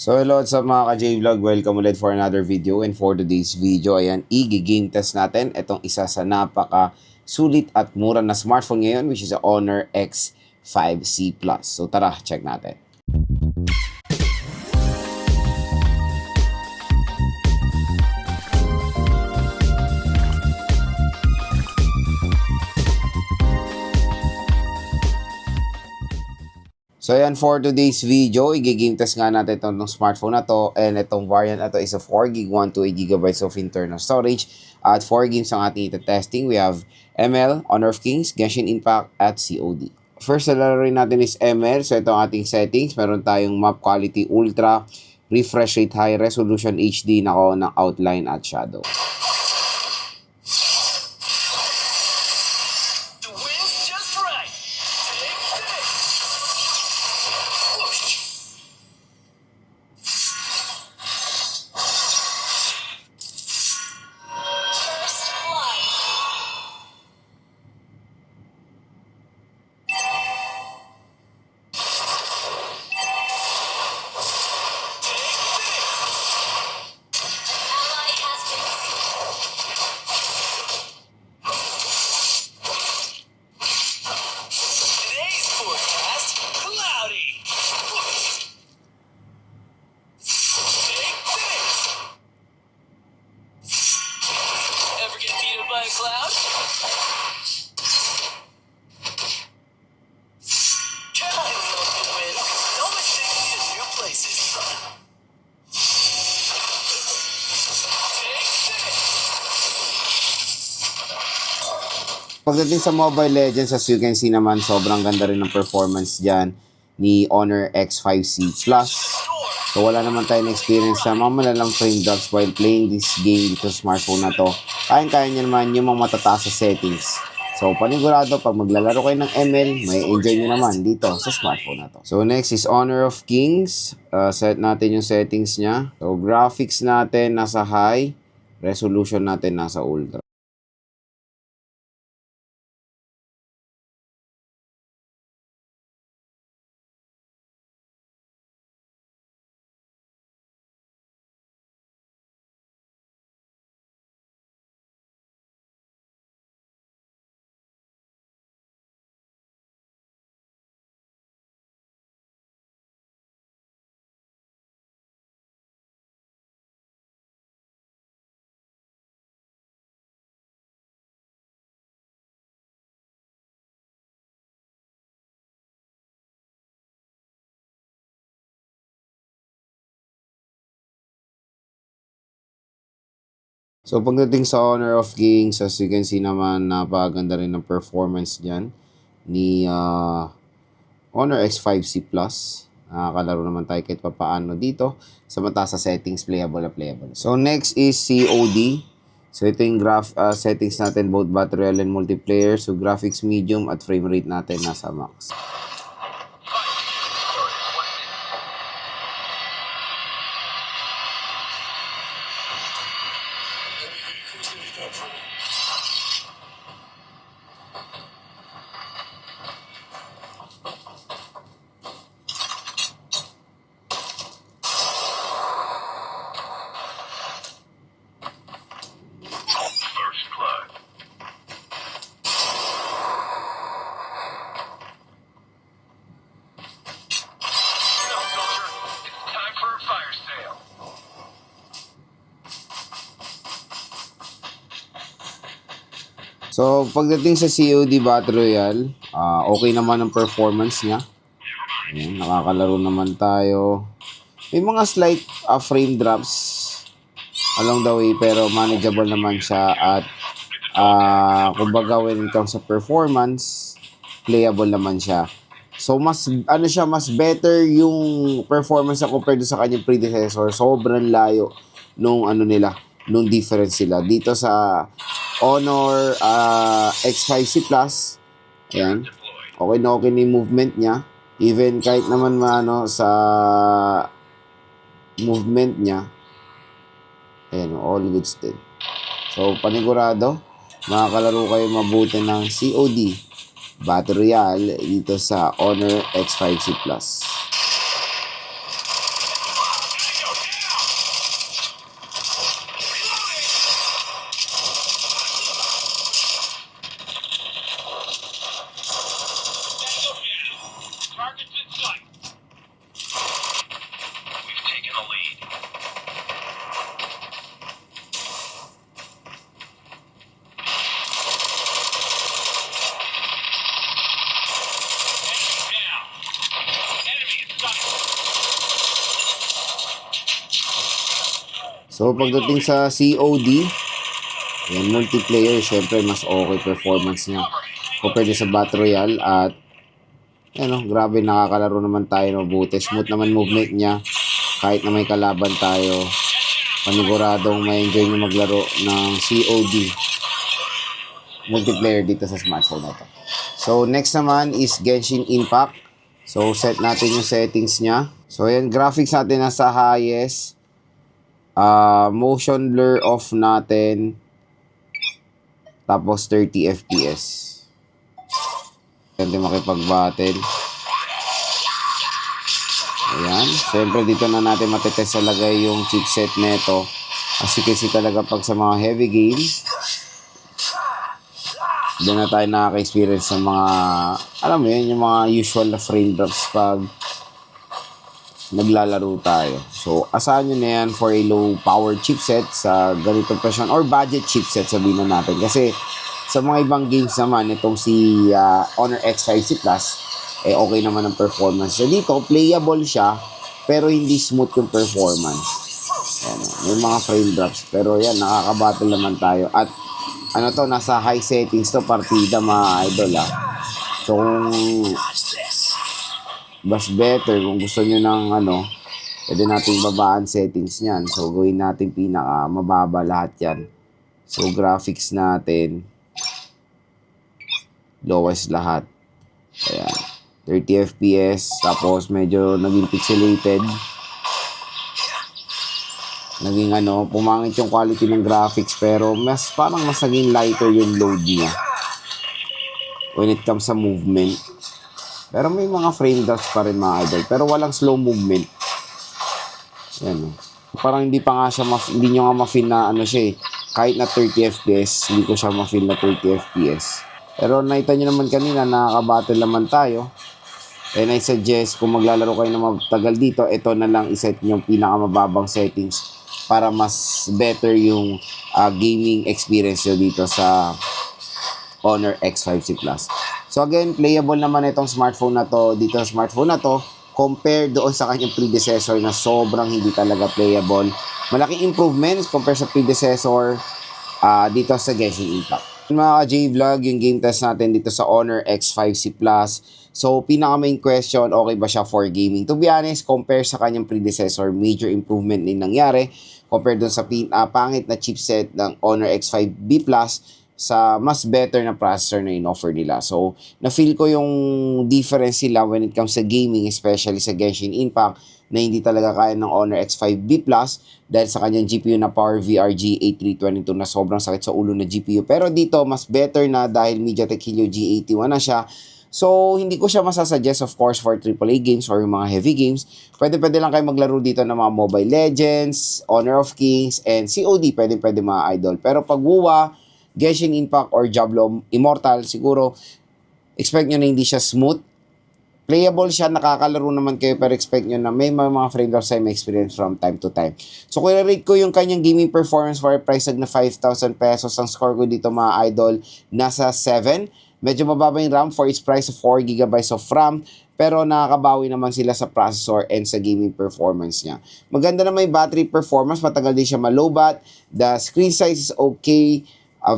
So hello what's up mga ka-J-Vlog, welcome ulit for another video. And for today's video, ayan, i-game test natin itong isa sa napaka sulit at mura na smartphone ngayon, which is a Honor X5C Plus. So tara, check natin. So ayan, for today's video, i-game test nga natin itong smartphone na to. And itong variant na to is a 4GB, 128GB of internal storage. At 4 games ang ating ita-testing. We have ML, Honor of Kings, Genshin Impact, at COD. First na lalaroin natin is ML. So ito ang ating settings. Meron tayong map quality ultra, refresh rate high, resolution HD, nako ng outline at shadow. By a cloud? I know you win. Don't mistake me in new places. Pagdating sa Mobile Legends, as you can see naman, sobrang ganda rin ng performance dyan ni Honor X5C Plus. So wala naman tayong experience sa mga malalang frame drops while playing this game dito sa smartphone na to. Kaya niya naman yung mga matataas sa settings. So panigurado, pag maglalaro kayo ng ML, may enjoy nyo naman dito sa smartphone na to. So next is Honor of Kings. Set natin yung settings niya. So graphics natin nasa high, resolution natin nasa ultra. So pagdating sa Honor of Kings, as you can see naman, napaganda rin ng performance dyan ni Honor X5C Plus. Nakakalaro naman tayo kahit papaano dito sa mataas sa settings, playable na playable. So next is COD. So ito yung settings natin, both battery and multiplayer. So graphics medium at frame rate natin nasa max. So, pagdating sa COD Battle Royale, okay naman ang performance niya. Ayan, nakakalaro naman tayo. May mga slight frame drops along the way, pero manageable naman siya. At kumbaga when it comes sa performance, playable naman siya. So, mas better yung performance na compared sa kanyang predecessor. Sobrang layo nung nung difference sila. Dito sa Honor X5C Plus, ayan, okay na yung movement niya. Even kahit naman sa movement niya, ayan, all good still. So, panigurado, makakalaro kayo mabuti ng COD Battle Royale dito sa Honor X5C Plus. So, pagdating sa COD, yan, multiplayer, syempre, mas okay performance niya compared sa Battle Royale. At, grabe, nakakalaro naman tayo mabuti. Smooth naman movement niya. Kahit na may kalaban tayo, paniguradong may enjoy nyo maglaro ng COD multiplayer dito sa smartphone na to. So, next naman is Genshin Impact. So, set natin yung settings niya. So, yan, graphics natin nasa highest. Motion blur off natin. Tapos, 30 FPS. Pwede makipag-battle. Ayan. Siyempre, dito na natin matetest lagay yung chipset neto. Kasi talaga pag sa mga heavy game, doon na tayo nakaka-experience sa mga, alam mo yun, yung mga usual na frame drops pag naglalaro tayo. So, asahan nyo na yan for a low power chipset sa ganitong presyon or budget chipset, sabihin na natin. Kasi sa mga ibang games naman, itong si Honor X5C Plus, okay naman ang performance. So, dito, playable siya, pero hindi smooth yung performance. Yan, may mga frame drops. Pero yan, nakakabattle naman tayo. At nasa high settings to, partida mga idol So, mas better kung gusto nyo ng pwede nating babaan settings niyan. So, gawin natin pinaka mababa lahat yan. So, graphics natin, lowest lahat. Ayan. 30 FPS. Tapos, medyo naging pixelated. Naging pumangit yung quality ng graphics, pero parang mas naging lighter yung load niya when it comes sa movement. Pero may mga frame drops pa rin mga idol, pero walang slow movement. Yan. Parang hindi pa nga siya hindi nyo nga ma-feel na siya kahit na 30 FPS, hindi ko siya ma-feel na 30 FPS. Pero nakita nyo naman kanina, nakaka-battle naman tayo. And I suggest kung maglalaro kayo na matagal dito, ito na lang iset nyo yung pinakamababang settings para mas better yung gaming experience nyo dito sa Honor X5C Plus. So again, playable naman itong smartphone na to, dito sa smartphone na to, compared doon sa kanyang predecessor na sobrang hindi talaga playable. Malaking improvements compared sa predecessor dito sa Genshin Impact. Mga J-Vlog, yung game test natin dito sa Honor X5C Plus. So, pinaka-main question, okay ba siya for gaming? To be honest, compare sa kanyang predecessor, major improvement din nangyari compared dun sa pangit na chipset ng Honor X5B Plus sa mas better na processor na in-offer nila. So, na-feel ko yung difference sila when it comes sa gaming, especially sa Genshin Impact, na hindi talaga kaya ng Honor X5B Plus dahil sa kanyang GPU na PowerVRG 8322 na sobrang sakit sa ulo na GPU. Pero dito, mas better na dahil MediaTek Helio G81 na siya. So, hindi ko siya masasuggest, of course, for AAA games or mga heavy games. Pwede lang kayo maglaro dito ng mga Mobile Legends, Honor of Kings, and COD, pwede mga idol. Pero pag WoW, Genshin Impact, or Diablo Immortal, siguro, expect nyo na hindi siya smooth. Playable siya, nakakalaro naman kayo, pero expect nyo na may mga frame drops ay may experience from time to time. So, kung i-rate ko yung kanyang gaming performance for a price tag na 5,000 pesos, ang score ko dito mga idol, nasa 7. Medyo mababa yung RAM for its price of 4GB of RAM, pero nakakabawi naman sila sa processor and sa gaming performance niya. Maganda naman yung battery performance, matagal din siya ma-lowbat. The screen size is okay.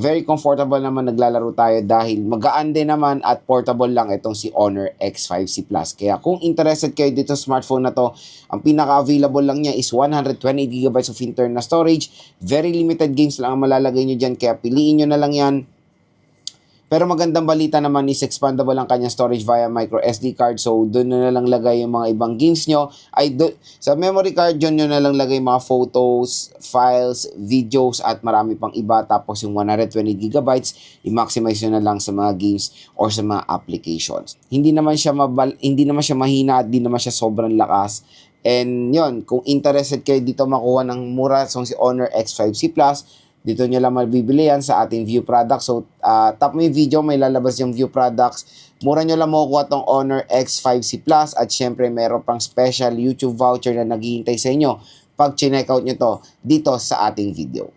Very comfortable naman naglalaro tayo dahil magaan din naman at portable lang itong si Honor X5C Plus. Kaya kung interested kayo dito sa smartphone na to, ang pinaka-available lang niya is 128GB of internal storage. Very limited games lang ang malalagay nyo dyan, kaya piliin nyo na lang yan. Pero magandang balita naman is expandable ang kanyang storage via micro SD card. So, doon na lang lagay yung mga ibang games nyo. Sa memory card, doon nyo na lang lagay mga photos, files, videos, at marami pang iba. Tapos yung 120GB, i-maximize nyo na lang sa mga games or sa mga applications. Hindi naman siya mahina at hindi naman siya sobrang lakas. And yun, kung interested kayo dito makuha ng mura so si Honor X5C Plus, dito nyo lang mabibili yan sa ating view products. So, tap mo yung video, may lalabas yung view products. Mura nyo lang makukuha tong Honor X5C Plus. At syempre, meron pang special YouTube voucher na naghihintay sa inyo pag chinek out nyo to dito sa ating video.